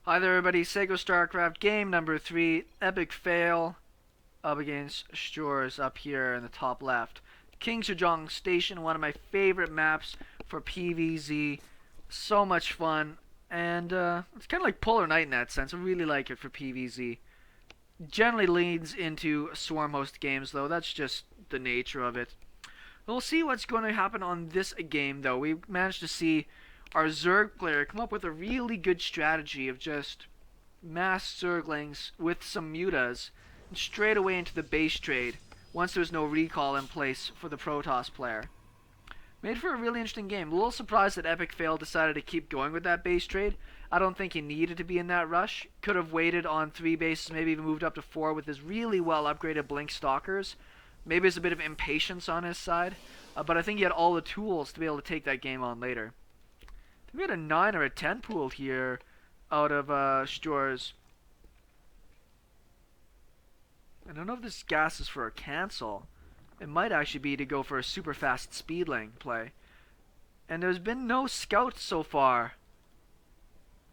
Hi there everybody, Sego StarCraft game number 3, epic fail, up against Shores up here in the top left. King Sejong Station, one of my favorite maps for PvZ, so much fun, and it's kind of like Polar Night in that sense. I really like it for PvZ. Generally leads into Swarm host games though, that's just the nature of it. We'll see what's going to happen on this game though. We managed to see our Zerg player come up with a really good strategy of just mass Zerglings with some mutas and straight away into the base trade once there's no recall in place for the Protoss player. Made for a really interesting game. A little surprised that Epic Fail decided to keep going with that base trade. I don't think he needed to be in that rush. Could have waited on 3 bases, maybe even moved up to 4 with his really well upgraded Blink Stalkers. Maybe it's a bit of impatience on his side, but I think he had all the tools to be able to take that game on later. We had a 9 or a 10 pool here out of Stores. I don't know if this gas is for a cancel. It might actually be to go for a super fast speed lane play. And there's been no scouts so far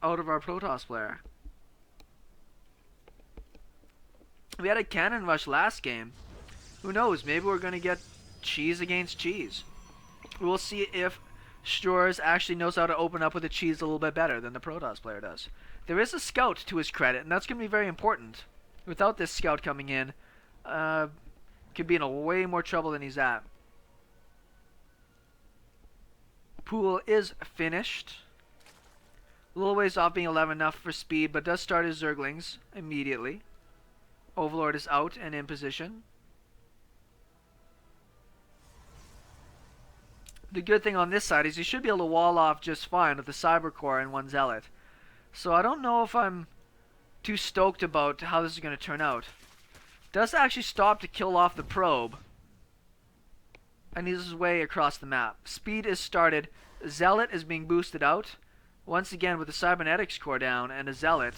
out of our Protoss player. We had a cannon rush last game. Who knows, maybe we're going to get cheese against cheese. We'll see if Stores actually knows how to open up with the cheese a little bit better than the Protoss player does. There is a scout to his credit, and that's going to be very important. Without this scout coming in, could be in a way more trouble than he's at. Pool is finished. A little ways off being 11 enough for speed, but does start his Zerglings immediately. Overlord is out and in position. The good thing on this side is you should be able to wall off just fine with the Cyber Core and 1 Zealot. So I don't know if I'm too stoked about how this is going to turn out. Does actually stop to kill off the probe. And he's his way across the map. Speed is started. Zealot is being boosted out. Once again with the Cybernetics Core down and a Zealot.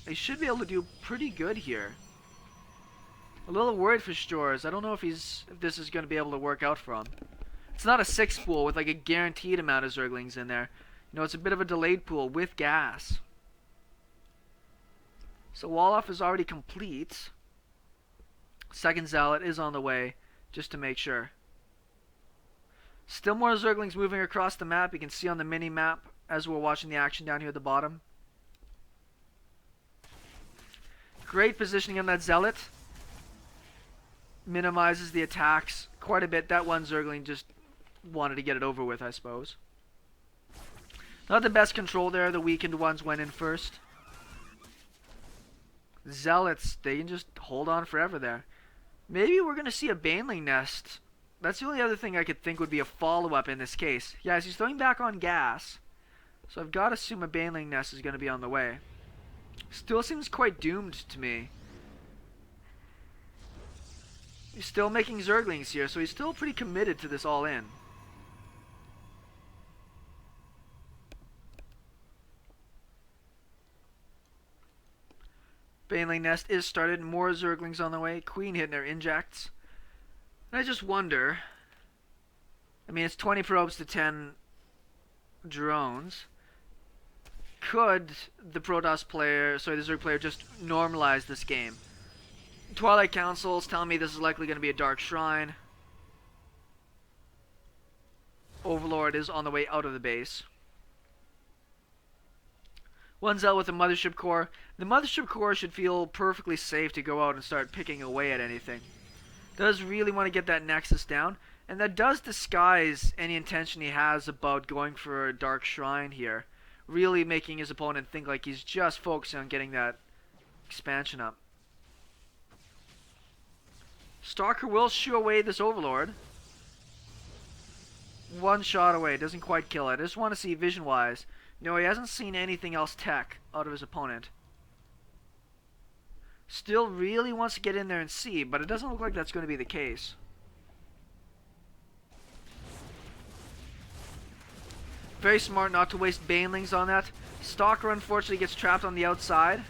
He should be able to do pretty good here. A little worried for Stores. I don't know if this is going to be able to work out for him. It's not a 6 pool with like a guaranteed amount of Zerglings in there. You know, it's a bit of a delayed pool with gas. So wall-off is already complete. Second Zealot is on the way, just to make sure. Still more Zerglings moving across the map. You can see on the mini-map as we're watching the action down here at the bottom. Great positioning on that Zealot. Minimizes the attacks quite a bit. That one Zergling just wanted to get it over with, I suppose. Not the best control there. The weakened ones went in first. Zealots, they can just hold on forever there. Maybe we're going to see a Baneling Nest. That's the only other thing I could think would be a follow-up in this case. Yes, he's throwing back on gas. So I've got to assume a Baneling Nest is going to be on the way. Still seems quite doomed to me. He's still making Zerglings here, so he's still pretty committed to this all-in. Baneling Nest is started. More Zerglings on the way. Queen hitting their injects. And I just wonder. I mean, it's 20 probes to 10 drones. Could the Protoss player, sorry, the Zerg player, just normalize this game? Twilight Council's telling me this is likely going to be a Dark Shrine. Overlord is on the way out of the base. 1 Zealot with a Mothership Core. The Mothership Core should feel perfectly safe to go out and start picking away at anything. Does really want to get that Nexus down. And that does disguise any intention he has about going for a Dark Shrine here. Really making his opponent think like he's just focusing on getting that expansion up. Stalker will shoo away this Overlord. 1 shot away. Doesn't quite kill it. I just want to see vision-wise. No, he hasn't seen anything else tech out of his opponent. Still really wants to get in there and see, but it doesn't look like that's going to be the case. Very smart not to waste Banelings on that. Stalker unfortunately gets trapped on the outside.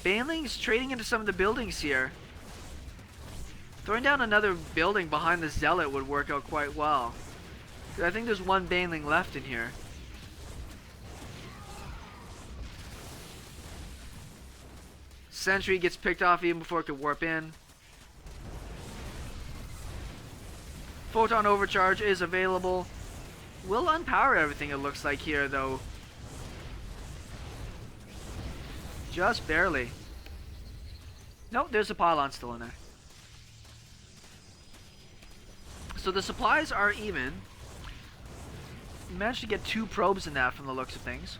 Banelings trading into some of the buildings here. Throwing down another building behind the Zealot would work out quite well. I think there's 1 Baneling left in here. Sentry gets picked off even before it could warp in. Photon Overcharge is available. Will unpower everything, it looks like here, though. Just barely. Nope, there's a pylon still in there. So the supplies are even. Managed to get 2 probes in that from the looks of things.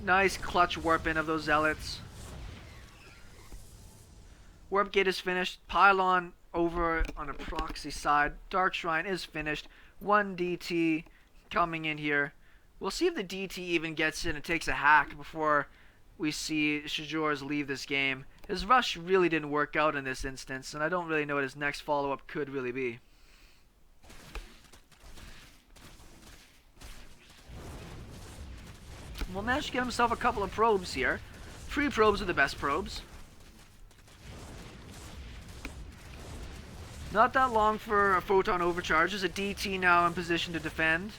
Nice clutch warp in of those zealots. Warp gate is finished. Pylon over on a proxy side. Dark Shrine is finished. 1 DT coming in here. We'll see if the DT even gets in and takes a hack before we see Shadow's leave this game. His rush really didn't work out in this instance, and I don't really know what his next follow-up could really be. We'll manage to get himself a couple of probes here. 3 probes are the best probes. Not that long for a Photon Overcharge. There's a DT now in position to defend.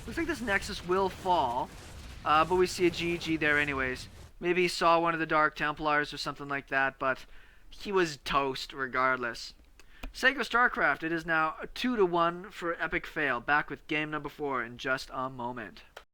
Looks like this Nexus will fall, but we see a GG there anyways. Maybe he saw one of the Dark Templars or something like that, but he was toast regardless. Sega StarCraft, it is now 2-1 for Epic Fail. Back with game number 4 in just a moment.